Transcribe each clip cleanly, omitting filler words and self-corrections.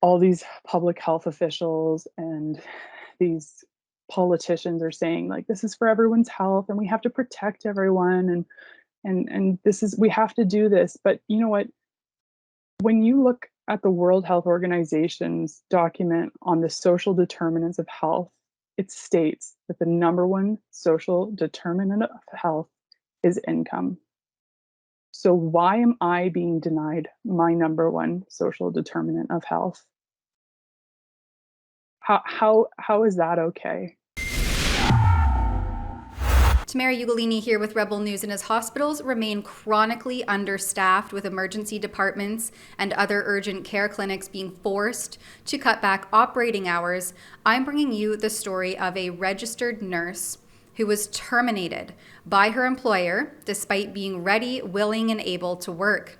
all these public health officials and these politicians are saying like this is for everyone's health and we have to protect everyone and this is we have to do this. But you know what? When you look at the World Health Organization's document on the social determinants of health, it states that the number one social determinant of health is income. So why am I being denied my number one social determinant of health? How is that okay? Tamara Ugolini here with Rebel News. And as hospitals remain chronically understaffed with emergency departments and other urgent care clinics being forced to cut back operating hours, I'm bringing you the story of a registered nurse who was terminated by her employer despite being ready, willing, and able to work.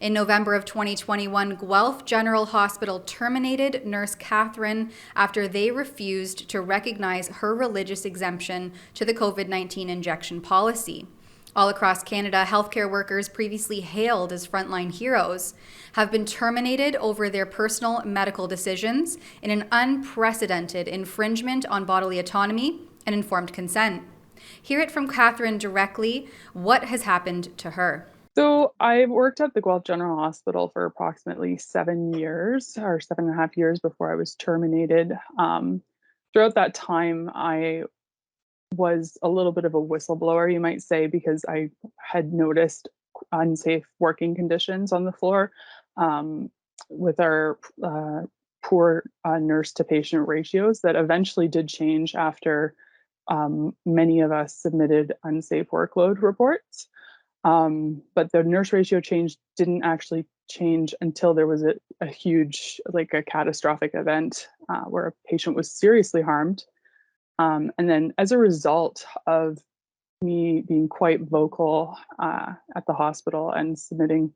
In November of 2021, Guelph General Hospital terminated nurse Katherine after they refused to recognize her religious exemption to the COVID-19 injection policy. All across Canada, healthcare workers previously hailed as frontline heroes have been terminated over their personal medical decisions in an unprecedented infringement on bodily autonomy and informed consent. Hear it from Katherine directly. What has happened to her? So I worked at the Guelph General Hospital for approximately 7 years or 7.5 years before I was terminated. Throughout that time, I was a little bit of a whistleblower, you might say, because I had noticed unsafe working conditions on the floor with our poor nurse to patient ratios that eventually did change after many of us submitted unsafe workload reports. But the nurse ratio change didn't actually change until there was a huge, like a catastrophic event where a patient was seriously harmed. And then as a result of me being quite vocal at the hospital and submitting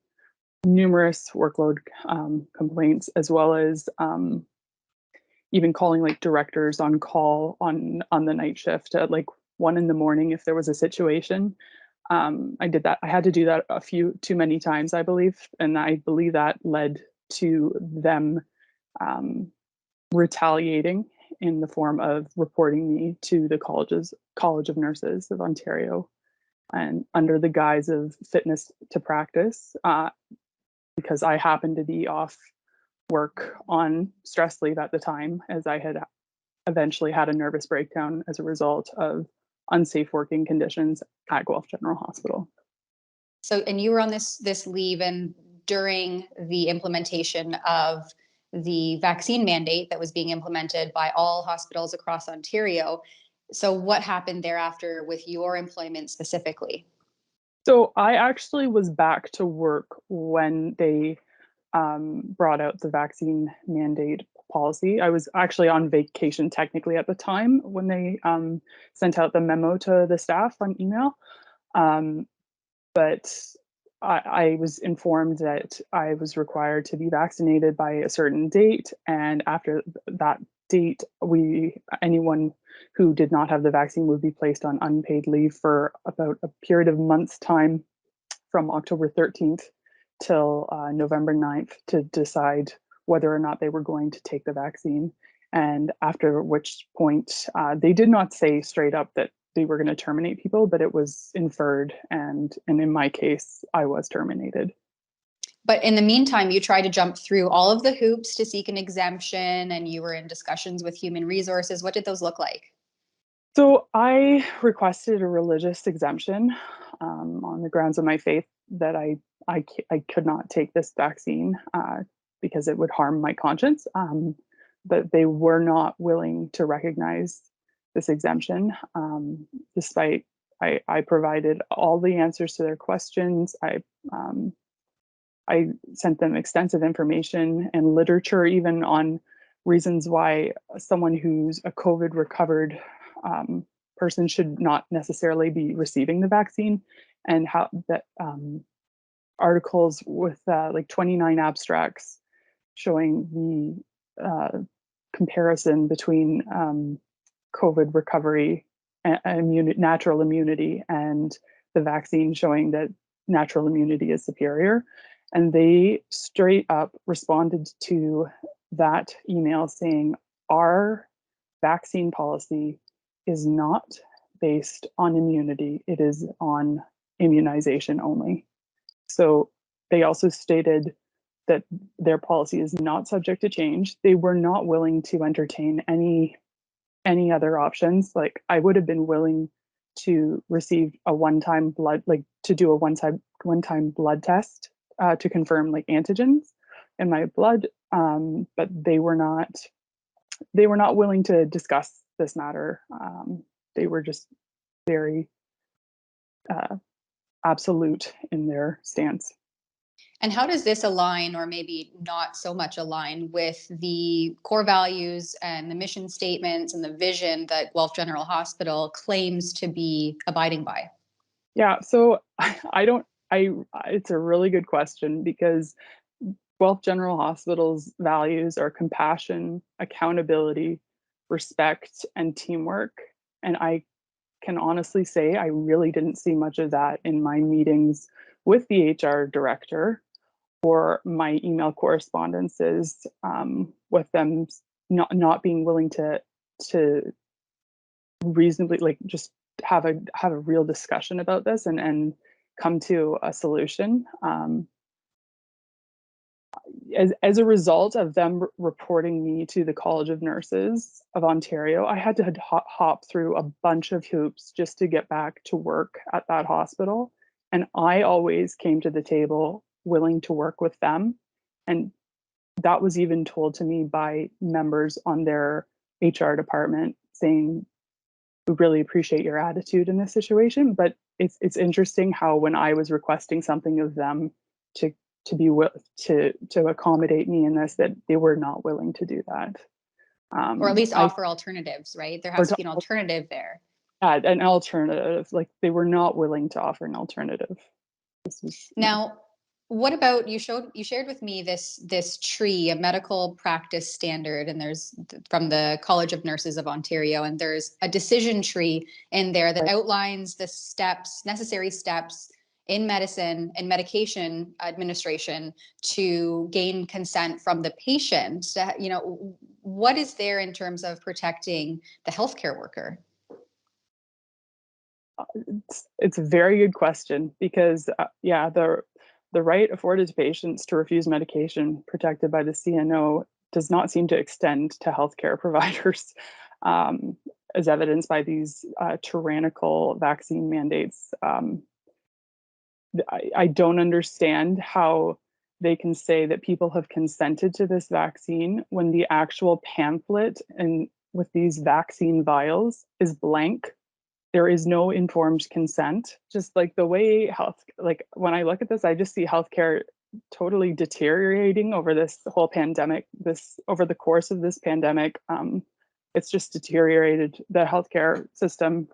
numerous workload complaints, as well as even calling like directors on call on the night shift at like 1 a.m. if there was a situation. I did that. I had to do that a few too many times, I believe, and I believe that led to them retaliating in the form of reporting me to the College of Nurses of Ontario, and under the guise of fitness to practice, because I happened to be off work on stress leave at the time, as I had eventually had a nervous breakdown as a result of unsafe working conditions at Guelph General Hospital. So, and you were on this leave, and during the implementation of the vaccine mandate that was being implemented by all hospitals across Ontario. So, what happened thereafter with your employment specifically? So I actually was back to work when they brought out the vaccine mandate policy. I was actually on vacation technically at the time when they sent out the memo to the staff on email. Um, but I was informed that I was required to be vaccinated by a certain date, and after that date, anyone who did not have the vaccine would be placed on unpaid leave for about a period of months' time, from October 13th till November 9th, to decide whether or not they were going to take the vaccine. And after which point, they did not say straight up that they were going to terminate people, but it was inferred. And in my case, I was terminated. But in the meantime, you tried to jump through all of the hoops to seek an exemption, and you were in discussions with human resources. What did those look like? So I requested a religious exemption on the grounds of my faith that I could not take this vaccine because it would harm my conscience. But they were not willing to recognize this exemption, despite I provided all the answers to their questions. I sent them extensive information and literature, even on reasons why someone who's a COVID recovered person should not necessarily be receiving the vaccine, and how that articles with like 29 abstracts showing the comparison between COVID recovery and natural immunity, and the vaccine showing that natural immunity is superior. And they straight up responded to that email saying our vaccine policy is not based on immunity, it is on immunization only. So they also stated that their policy is not subject to change. They were not willing to entertain any other options. Like, I would have been willing to receive a one-time blood, like to do a one-time blood test to confirm like antigens in my blood, but they were not willing to discuss this matter. They were just very absolute in their stance. And how does this align, or maybe not so much align, with the core values and the mission statements and the vision that Guelph General Hospital claims to be abiding by? Yeah, so I don't, it's a really good question because Guelph General Hospital's values are compassion, accountability, respect, and teamwork. And I can honestly say I really didn't see much of that in my meetings with the HR director or my email correspondences with them not being willing to reasonably like just have a real discussion about this and come to a solution. As a result of them reporting me to the College of Nurses of Ontario, I had to hop through a bunch of hoops just to get back to work at that hospital. And I always came to the table willing to work with them. And that was even told to me by members on their HR department saying, we really appreciate your attitude in this situation. But it's interesting how when I was requesting something of them to to accommodate me in this, that they were not willing to do that. Or at least I offer alternatives, right? There or has to to be an alternative there. add an alternative, like they were not willing to offer an alternative. This was Now, what about you shared with me this tree, a medical practice standard, and there's from the College of Nurses of Ontario, and there's a decision tree in there that outlines the steps, necessary steps in medicine and medication administration to gain consent from the patient. You know, what is there in terms of protecting the healthcare worker? it's a very good question because yeah, the right afforded to patients to refuse medication protected by the CNO does not seem to extend to healthcare providers, as evidenced by these tyrannical vaccine mandates. I don't understand how they can say that people have consented to this vaccine when the actual pamphlet and with these vaccine vials is blank. There is no informed consent. Just like the way health, like when I look at this, I just see healthcare totally deteriorating over this whole pandemic, this over the course of this pandemic. It's just deteriorated the healthcare system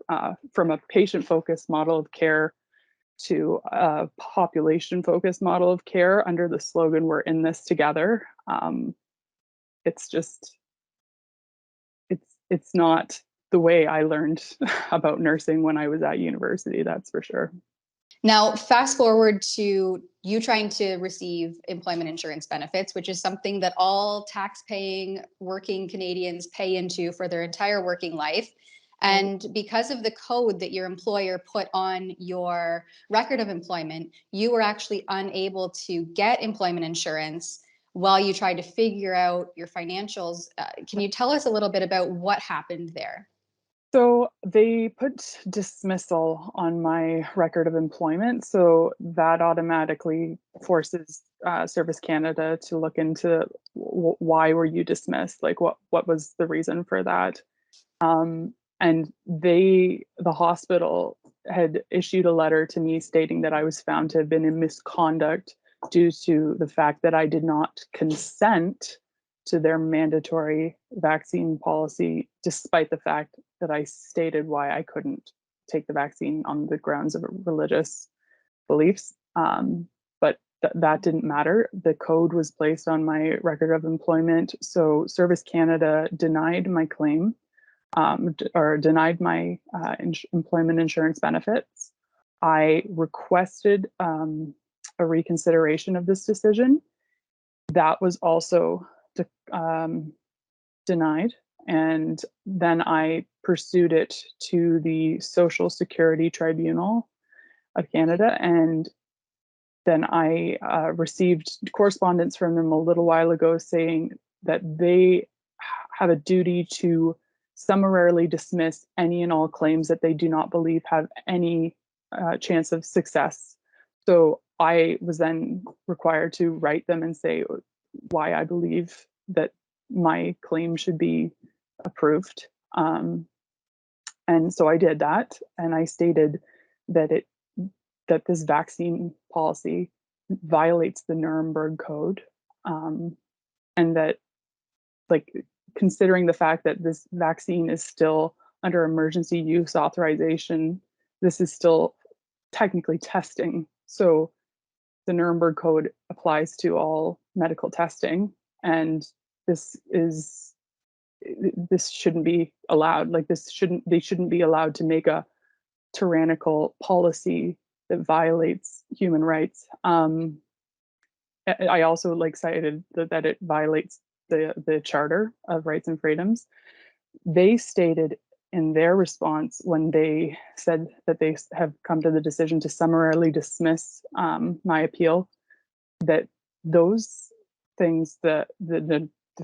from a patient-focused model of care to a population-focused model of care under the slogan "We're in this together." It's just, it's not the way I learned about nursing when I was at university, that's for sure. Now, fast forward to you trying to receive employment insurance benefits, which is something that all tax-paying working Canadians pay into for their entire working life. And because of the code that your employer put on your record of employment, you were actually unable to get employment insurance while you tried to figure out your financials. Can you tell us a little bit about what happened there? So they put dismissal on my record of employment. So that automatically forces Service Canada to look into why were you dismissed? Like what was the reason for that? And the hospital had issued a letter to me stating that I was found to have been in misconduct due to the fact that I did not consent to their mandatory vaccine policy, despite the fact that I stated why I couldn't take the vaccine on the grounds of religious beliefs. But that didn't matter. The code was placed on my record of employment. So Service Canada denied my claim, or denied my employment insurance benefits. I requested a reconsideration of this decision. That was also denied, and then I pursued it to the Social Security Tribunal of Canada, and then I received correspondence from them a little while ago saying that they have a duty to summarily dismiss any and all claims that they do not believe have any chance of success. So I was then required to write them and say why I believe that my claim should be approved. And so I did that, and I stated that this vaccine policy violates the Nuremberg Code, and that, like, considering the fact that this vaccine is still under emergency use authorization, this is still technically testing. So the Nuremberg Code applies to all medical testing, and this is this shouldn't be allowed. Like, they shouldn't be allowed to make a tyrannical policy that violates human rights. I also cited that it violates the Charter of Rights and Freedoms. They stated in their response, when they said that they have come to the decision to summarily dismiss my appeal, that those things, the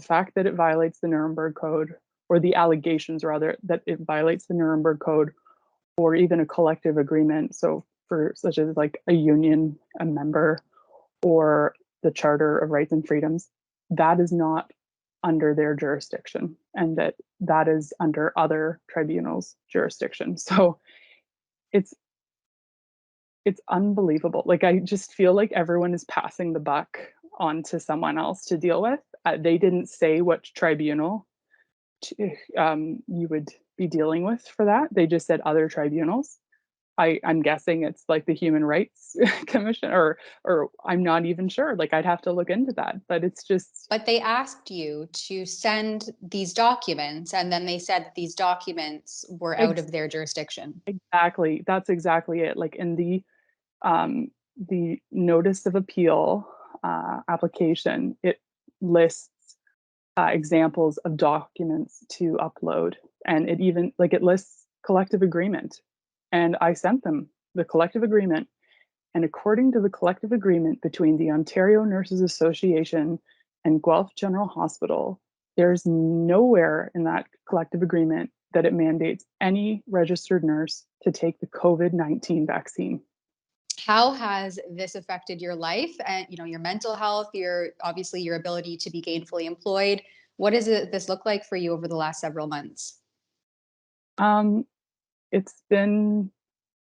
fact that it violates the Nuremberg Code, or the allegations rather that it violates the Nuremberg Code, or even a collective agreement, so for such as like a union, a member, or the Charter of Rights and Freedoms, that is not under their jurisdiction, and that is under other tribunals' jurisdiction. So it's unbelievable. Like, I just feel like everyone is passing the buck on to someone else to deal with. They didn't say what tribunal you would be dealing with for that. They just said other tribunals. I'm guessing it's like the Human Rights Commission, or I'm not even sure. Like, I'd have to look into that, but it's just. But they asked you to send these documents, and then they said that these documents were out of their jurisdiction. Exactly. That's exactly it. Like, in the notice of appeal application, it lists examples of documents to upload, and it lists collective agreement. And I sent them the collective agreement. And according to the collective agreement between the Ontario Nurses Association and Guelph General Hospital, there's nowhere in that collective agreement that it mandates any registered nurse to take the COVID-19 vaccine. How has this affected your life and your mental health, obviously your ability to be gainfully employed? What does this look like for you over the last several months? It's been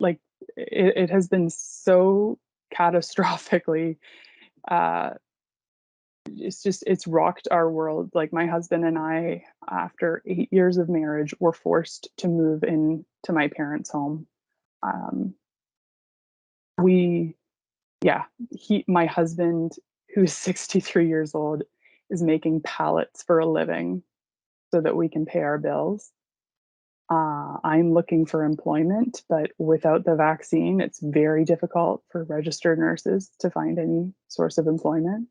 like it has been so catastrophically it's rocked our world. Like, my husband and I, after 8 years of marriage, were forced to move in to my parents' home. We yeah My husband, who's 63 years old, is making pallets for a living so that we can pay our bills. I'm looking for employment, but without the vaccine, it's very difficult for registered nurses to find any source of employment.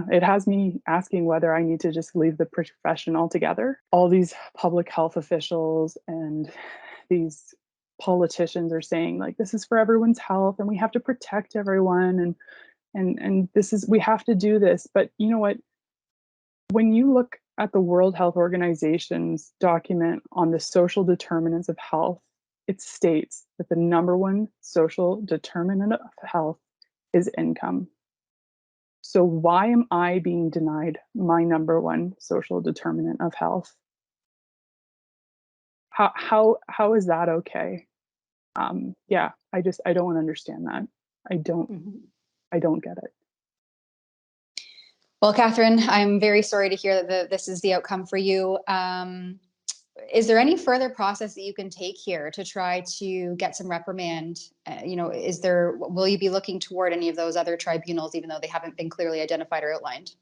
It has me asking whether I need to just leave the profession altogether. All these public health officials and these politicians are saying, like, this is for everyone's health and we have to protect everyone, and we have to do this. But you know what? When you look at the World Health Organization's document on the social determinants of health, it states that the number one social determinant of health is income. So why am I being denied my number one social determinant of health? How is that okay? I don't understand that. I don't Mhm. I don't get it. Well, Katherine, I'm very sorry to hear that this is the outcome for you. Is there any further process that you can take here to try to get some reprimand? Will you be looking toward any of those other tribunals, even though they haven't been clearly identified or outlined?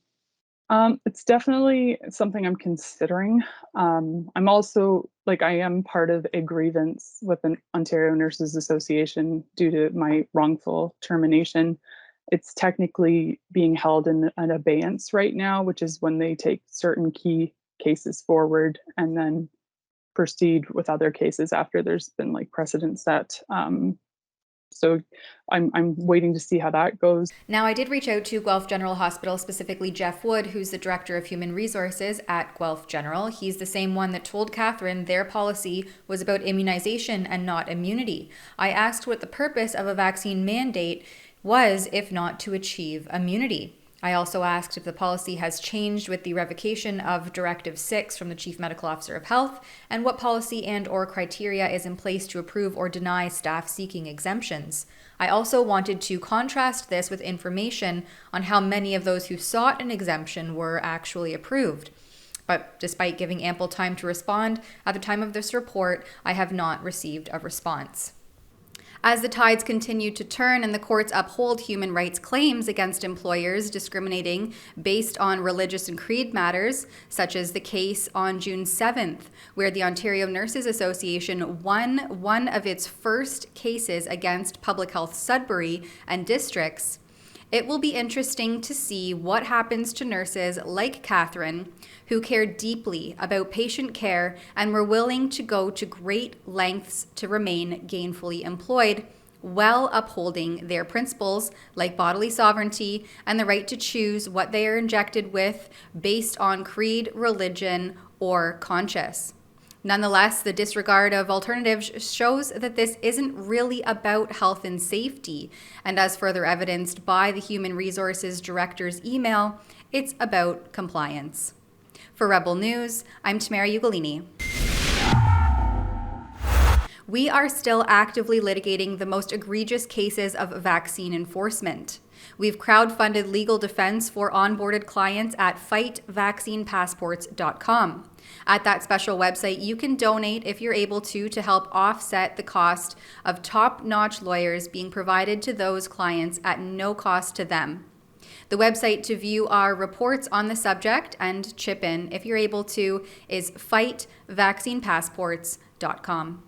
It's definitely something I'm considering. I'm also, like, I am part of a grievance with an Ontario Nurses Association due to my wrongful termination. it's technically being held in an abeyance right now, which is when they take certain key cases forward and then proceed with other cases after there's been like precedent set. So I'm waiting to see how that goes. Now, I did reach out to Guelph General Hospital, specifically Jeff Wood, who's the Director of Human Resources at Guelph General. He's the same one that told Katherine their policy was about immunization and not immunity. I asked what the purpose of a vaccine mandate was, if not to achieve immunity. I also asked if the policy has changed with the revocation of Directive 6 from the Chief Medical Officer of Health, and what policy and/or criteria is in place to approve or deny staff seeking exemptions. I also wanted to contrast this with information on how many of those who sought an exemption were actually approved. But despite giving ample time to respond, at the time of this report, I have not received a response. As the tides continue to turn and the courts uphold human rights claims against employers discriminating based on religious and creed matters, such as the case on June 7th, where the Ontario Nurses Association won one of its first cases against Public Health Sudbury and districts, it will be interesting to see what happens to nurses like Katherine, who care deeply about patient care and were willing to go to great lengths to remain gainfully employed, while upholding their principles like bodily sovereignty and the right to choose what they are injected with based on creed, religion, or conscience. Nonetheless, the disregard of alternatives shows that this isn't really about health and safety, and as further evidenced by the Human Resources Director's email, it's about compliance. For Rebel News, I'm Tamara Ugolini. We are still actively litigating the most egregious cases of vaccine enforcement. We've crowdfunded legal defense for onboarded clients at fightvaccinepassports.com. At that special website, you can donate if you're able to help offset the cost of top-notch lawyers being provided to those clients at no cost to them. The website to view our reports on the subject and chip in if you're able to is fightvaccinepassports.com.